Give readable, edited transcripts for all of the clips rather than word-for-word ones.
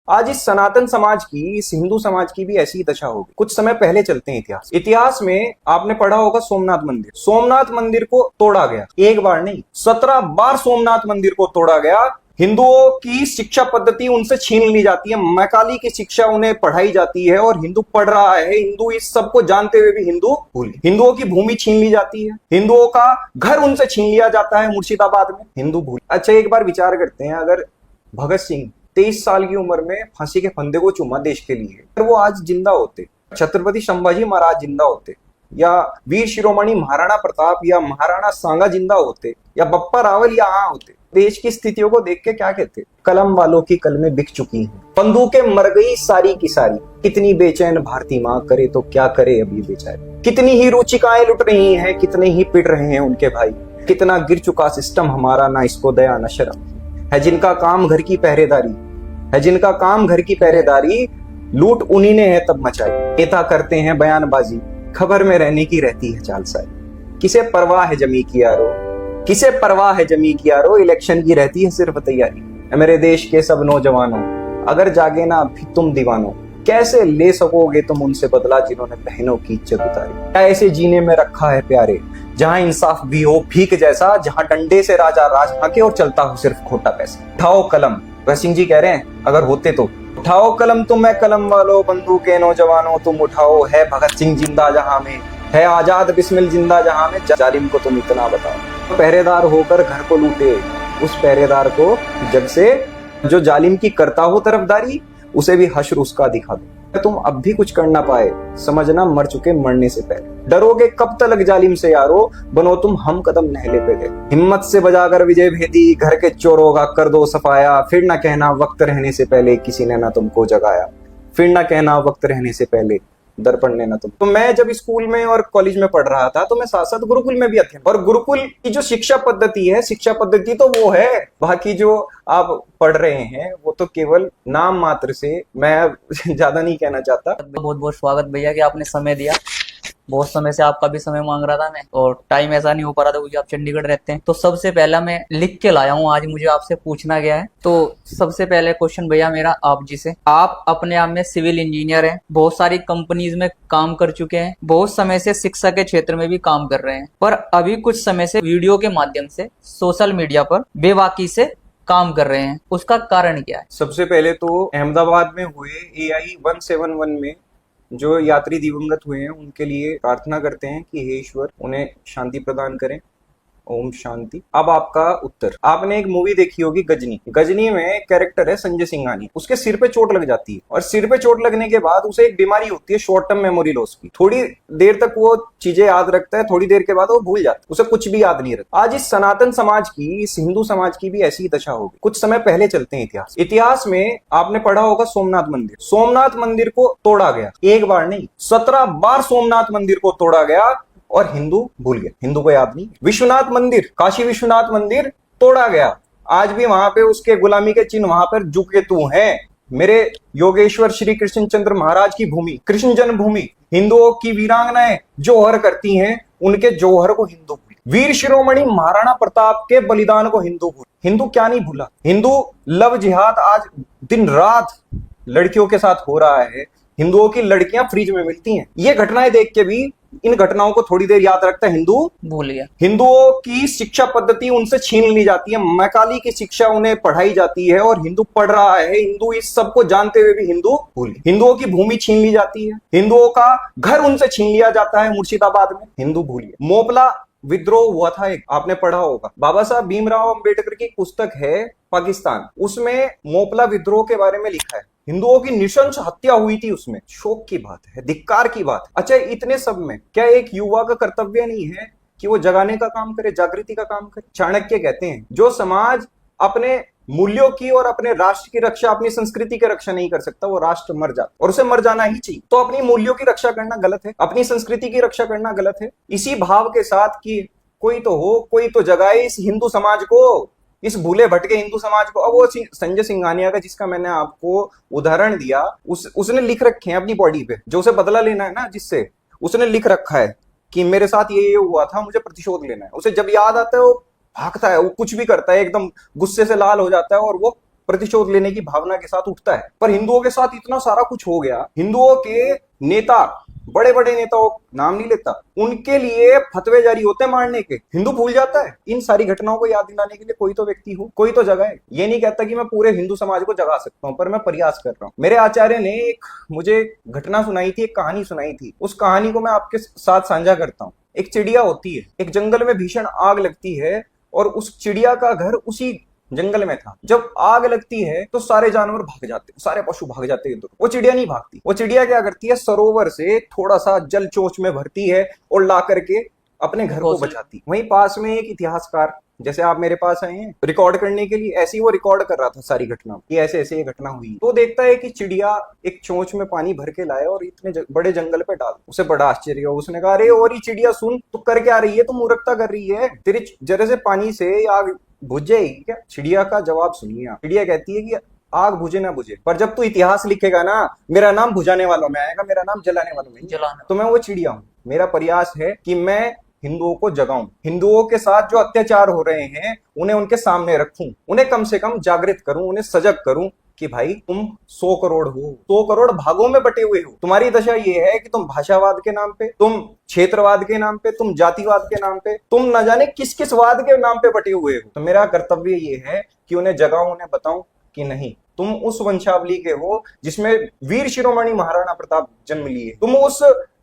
आज इस सनातन समाज की, इस हिंदू समाज की भी ऐसी ही दशा होगी। कुछ समय पहले चलते हैं इतिहास में आपने पढ़ा होगा सोमनाथ मंदिर को तोड़ा गया। एक बार नहीं, 17 बार सोमनाथ मंदिर को तोड़ा गया। हिंदुओं की शिक्षा पद्धति उनसे छीन ली जाती है, मैकाली की शिक्षा उन्हें पढ़ाई जाती है और हिंदू पढ़ रहा है। हिंदू इस सब को जानते हुए भी हिंदू भूल गए। हिंदुओं की भूमि छीन ली जाती है, हिंदुओं का घर उनसे छीन लिया जाता है मुर्शिदाबाद में, हिंदू भूल। अच्छा, एक बार विचार करते हैं, अगर भगत सिंह 23 साल की उम्र में फांसी के फंदे को चूमा देश के लिए, अगर वो आज जिंदा होते, छत्रपति संभाजी महाराज जिंदा होते, या वीर शिरोमणि महाराणा प्रताप या महाराणा सांगा जिंदा होते, या बप्पा रावल यहाँ होते, देश की स्थितियों को देख के क्या कहते? कलम वालों की कलमें बिक चुकी हैं, बंदूकें मर गई सारी की सारी, कितनी बेचैन भारती माँ करे तो क्या करे अभी बेचारे, कितनी ही रुचिकाएं लुट रही हैं, कितने ही पिट रहे हैं उनके भाई, कितना गिर चुका सिस्टम हमारा, ना इसको दया न शर्म है। जिनका काम घर की पहरेदारी है, जिनका काम घर की पहरेदारी, लूट उन्हीं ने है तब मचाई। नेता करते हैं बयानबाजी, खबर में रहने की रहती है चालसाई। किसे परवाह है जमी की यारो, किसे परवाह है जमी की यारो, इलेक्शन की रहती है सिर्फ तैयारी। मेरे देश के सब नौजवानों, अगर जागे ना अभी तुम दीवानों, कैसे ले सकोगे तुम उनसे बदला जिन्होंने बहनों की इज्जत उतारी। क्या ऐसे जीने में रखा है प्यारे, जहां इंसाफ भी हो भीख जैसा, जहां डंडे से राजा राज हाके और चलता हो सिर्फ खोटा पैसा। उठाओ कलम, भगत सिंह जी कह रहे हैं, अगर होते तो उठाओ कलम तुम, मैं कलम वालों, बंदूकें नौजवानों तुम उठाओ। है भगत सिंह जिंदा जहां में, है आजाद बिस्मिल जिंदा जहां में, जालिम को तुम इतना बताओ। पहरेदार होकर घर को लूटे, उस पहरेदार को जब से जो जालिम की करता हो तरफदारी, उसे भी हश्र उसका दिखा दो। तुम अब भी कुछ कर ना पाए, समझना मर चुके मरने से पहले। डरोगे कब तलक जालिम से यारो, बनो तुम हम कदम नहले पे गए। हिम्मत से बजाकर विजय भेदी, घर के चोरों का कर दो सफाया। फिर ना कहना वक्त रहने से पहले किसी ने ना तुमको जगाया, फिर ना कहना वक्त रहने से पहले दर्पण ने ना तुम। तो मैं जब स्कूल में और कॉलेज में पढ़ रहा था, तो मैं साथ साथ गुरुकुल में भी अध्ययन, और गुरुकुल की जो शिक्षा पद्धति है, शिक्षा पद्धति तो वो है, बाकी जो आप पढ़ रहे हैं वो तो केवल नाम मात्र से। मैं ज्यादा नहीं कहना चाहता। बहुत बहुत स्वागत भैया कि आपने समय दिया। बहुत समय से आपका भी समय मांग रहा था मैं, और टाइम ऐसा नहीं हो पा रहा था क्योंकि आप चंडीगढ़ रहते हैं। तो सबसे पहला मैं लिख के लाया हूँ, आज मुझे आपसे पूछना गया है। तो सबसे पहले क्वेश्चन भैया मेरा आप जी से, आप अपने आप में सिविल इंजीनियर हैं, बहुत सारी कंपनीज में काम कर चुके हैं, बहुत समय से शिक्षा के क्षेत्र में भी काम कर रहे हैं, पर अभी कुछ समय से वीडियो के माध्यम से सोशल मीडिया पर बेबाकी से काम कर रहे हैं, उसका कारण क्या है? सबसे पहले तो अहमदाबाद में हुए AI 171 में जो यात्री दिवंगत हुए हैं, उनके लिए प्रार्थना करते हैं कि हे ईश्वर उन्हें शांति प्रदान करें। ओम शांति। अब आपका उत्तर, आपने एक मूवी देखी होगी गजनी। गजनी में कैरेक्टर है संजय सिंघानी, उसके सिर पे चोट लग जाती है, और सिर पे चोट लगने के बाद उसे एक बीमारी होती है शॉर्ट टर्म मेमोरी लॉस की। थोड़ी देर तक वो चीजें याद रखता है, थोड़ी देर के बाद वो भूल जाता है, उसे कुछ भी याद नहीं रहता। आज इस सनातन समाज की, इस हिंदू समाज की भी ऐसी ही दशा होगी। कुछ समय पहले चलते हैं इतिहास में आपने पढ़ा होगा सोमनाथ मंदिर को तोड़ा गया। एक बार नहीं, 17 बार सोमनाथ मंदिर को तोड़ा गया, और हिंदू भूल गया, हिंदू को याद नहीं। विश्वनाथ मंदिर, काशी विश्वनाथ मंदिर तोड़ा गया, आज भी वहां पे उसके गुलामी के चिन्ह वहां पर झुके तू हैं। मेरे योगेश्वर श्री कृष्णचंद्र महाराज की भूमि, कृष्ण जन्मभूमि, हिंदुओं की वीरांगनाएं जोहर करती हैं, उनके जोहर को हिंदू भूल। वीर शिरोमणि महाराणा प्रताप के बलिदान को हिंदू भूल। हिंदू क्या नहीं भूला? हिंदू लव जिहाद आज दिन रात लड़कियों के साथ हो रहा है, हिंदुओं की लड़कियां फ्रिज में मिलती हैं। ये घटनाएं देख के भी इन घटनाओं को थोड़ी देर याद रखता है, हिंदू भूल गया। हिंदुओं की शिक्षा पद्धति उनसे छीन ली जाती है, मैकाली की शिक्षा उन्हें पढ़ाई जाती है, और हिंदू पढ़ रहा है। हिंदू इस सब को जानते हुए भी हिंदू भूल गए। हिंदुओं की भूमि छीन ली जाती है, हिंदुओं का घर उनसे छीन लिया जाता है मुर्शिदाबाद में, हिंदू भूल गए। मोपला विद्रोह हुआ था एक, आपने पढ़ा होगा, बाबा साहब भीमराव अंबेडकर की पुस्तक है पाकिस्तान, उसमें मोपला विद्रोह के बारे में लिखा है। हिंदुओं की नृशंस हत्या हुई थी उसमें। शोक की बात है, धिक्कार की बात। अच्छा, इतने सब में क्या एक युवा का कर्तव्य नहीं है कि वो जगाने का काम करे, जागृति का काम करे? चाणक्य कहते हैं, जो समाज अपने मूल्यों की और अपने राष्ट्र की रक्षा, अपनी संस्कृति की रक्षा नहीं कर सकता, वो राष्ट्र मर जाता, और उसे मर जाना ही चाहिए। तो अपनी मूल्यों की रक्षा करना गलत है, अपनी संस्कृति की रक्षा करना गलत है। इसी भाव के साथ कि कोई तो हो, कोई तो जगाए इस हिंदू समाज को, इस भूले भटके हिंदू समाज को। अब वो संजय सिंघानिया का, जिसका मैंने आपको उदाहरण दिया, उसने लिख रखे हैं अपनी बॉडी पे, जो उसे बदला लेना है ना, जिससे उसने लिख रखा है कि मेरे साथ ये हुआ था, मुझे प्रतिशोध लेना है। उसे जब याद आता है वो भागता है, वो कुछ भी करता है, एकदम गुस्से से लाल हो जाता है, और वो प्रतिशोध लेने की भावना के साथ उठता है। पर हिंदुओं के साथ इतना सारा कुछ हो गया, हिंदुओं के नेता, बड़े बड़े नेताओं, नाम नहीं लेता, उनके लिए फतवे जारी होते हैं मारने के, हिंदू भूल जाता है। इन सारी घटनाओं को याद दिलाने के लिए कोई तो व्यक्ति हो, कोई तो जगह है। ये नहीं कहता कि मैं पूरे हिंदू समाज को जगा सकता हूं, पर मैं प्रयास कर रहा हूं। मेरे आचार्य ने एक मुझे घटना सुनाई थी, एक कहानी सुनाई थी, उस कहानी को मैं आपके साथ साझा करता हूं। एक चिड़िया होती है, एक जंगल में भीषण आग लगती है और उस चिड़िया का घर उसी जंगल में था। जब आग लगती है तो सारे जानवर भाग जाते हैं, सारे पशु भाग जाते हैं। वो चिड़िया नहीं भागती। वो चिड़िया क्या करती है, सरोवर से थोड़ा सा जल चोंच में भरती है और ला करके अपने घर को बचाती। वहीं पास में एक इतिहासकार, जैसे आप मेरे पास आए हैं रिकॉर्ड करने के लिए, ऐसे ही वो रिकॉर्ड कर रहा था सारी घटना कि ऐसे ऐसे ये घटना हुई। तो देखता है कि चिड़िया एक चोंच में पानी भर के लाए और इतने बड़े जंगल पे डाल। उसे बड़ा आश्चर्य हुआ। उसने कहा, अरे और ये चिड़िया सुन, तू कर क्या रही है, तू मूर्खता कर रही है, तेरे जरे से पानी से आग बुझ जाएगी क्या? चिड़िया का जवाब सुनिए आप। चिड़िया कहती है कि आग बुझे ना बुझे, पर जब तू इतिहास लिखेगा ना, मेरा नाम बुझाने वालों में आएगा, मेरा नाम जलाने वालों में नहीं। तो मैं वो चिड़िया हूं। मेरा प्रयास है कि मैं हिंदुओं को जगाऊं, हिंदुओं के साथ जो अत्याचार हो रहे हैं उन्हें उनके सामने रखूं, उन्हें कम से कम जागृत करूं, उन्हें सजग करूं कि भाई तुम 100 करोड़ हो, 100 करोड़ भागों में बटे हुए हो। तुम्हारी दशा ये है कि तुम भाषावाद के नाम पे, तुम क्षेत्रवाद के नाम पे, तुम जातिवाद के नाम पे, तुम न जाने किस किस वाद के नाम पे बटे हुए हो। तो मेरा कर्तव्य ये है कि उन्हें जगाऊं, उन्हें बताऊं कि नहीं, तुम उस वंशावली के हो जिसमें वीर शिरोमणि महाराणा प्रताप जन्म लिए, तुम उस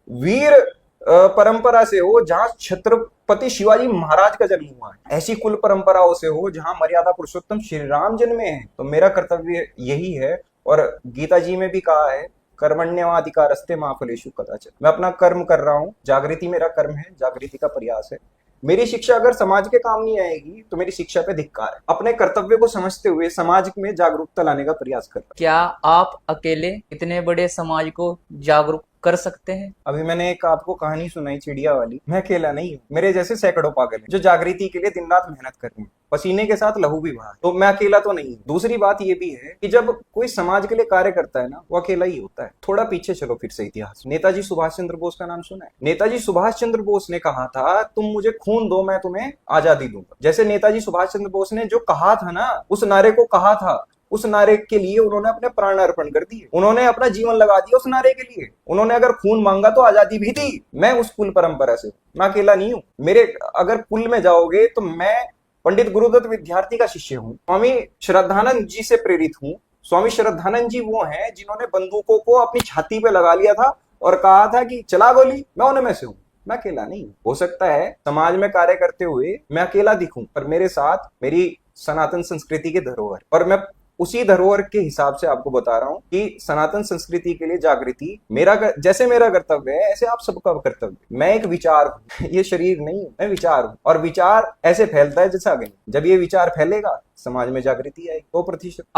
वीर परंपरा से हो जहां छत्रपति शिवाजी महाराज का जन्म हुआ है, ऐसी कुल परंपराओं से हो जहां मर्यादा पुरुषोत्तम श्री राम जन्मे हैं। तो मेरा कर्तव्य यही है, और गीता जी में भी कहा है, कर्मण्येवाधिकारस्ते मा फलेषु कदाचन। मैं अपना कर्म कर रहा हूं, जागृति मेरा कर्म है, जागृति का प्रयास है। मेरी शिक्षा अगर समाज के काम नहीं आएगी तो मेरी शिक्षा पे धिक्कार है। अपने कर्तव्य को समझते हुए समाज में जागरूकता लाने का प्रयास कर रहा हूं। क्या आप अकेले इतने बड़े समाज को जागरूक कर सकते हैं? अभी मैंने एक आपको कहानी सुनाई चिड़िया वाली, मैं अकेला नहीं हूँ, मेरे जैसे सैकड़ों पागल हैं जो जागृति के लिए दिन रात मेहनत कर रहे हैं, पसीने के साथ लहू भी बहा, तो मैं अकेला तो नहीं हूँ। दूसरी बात ये भी है कि जब कोई समाज के लिए कार्य करता है ना, वो अकेला ही होता है। थोड़ा पीछे चलो फिर से इतिहास। नेताजी सुभाष चंद्र बोस का नाम सुना है? नेताजी सुभाष चंद्र बोस ने कहा था, तुम मुझे खून दो, मैं तुम्हें आजादी दूंगा। जैसे नेताजी सुभाष चंद्र बोस ने जो कहा था ना, उस नारे को कहा था, उस नारे के लिए उन्होंने अपने प्राण अर्पण कर दिए, उन्होंने अपना जीवन लगा दिया उस नारे के लिए। उन्होंने अगर खून मांगा तो आजादी भी दी। मैं उस कुल परंपरा से, मैं अकेला नहीं हूं। मेरे अगर कुल में जाओगे तो मैं पंडित गुरुदत्त विद्यार्थी का शिष्य हूं, स्वामी श्रद्धानंद जी से प्रेरित हूं। स्वामी श्रद्धानंद जी वो हैं जिन्होंने बंदूकों को अपनी छाती पे लगा लिया था और कहा था कि चला गोली, मैं उनमें से हूं। मैं अकेला नहीं हूं। हो सकता है समाज में कार्य करते हुए मैं अकेला दिखूं, पर मेरे साथ मेरी सनातन संस्कृति की धरोहर, और मैं उसी धरोहर के हिसाब से आपको बता रहा हूं कि सनातन संस्कृति के लिए जागृति मेरा, जैसे मेरा कर्तव्य है ऐसे आप सबका कर्तव्य। मैं एक विचार हूं, ये शरीर नहीं हूं, मैं विचार हूं, और विचार ऐसे फैलता है जैसे अग्नि। जब ये विचार फैलेगा समाज में जागृति आएगी 100%।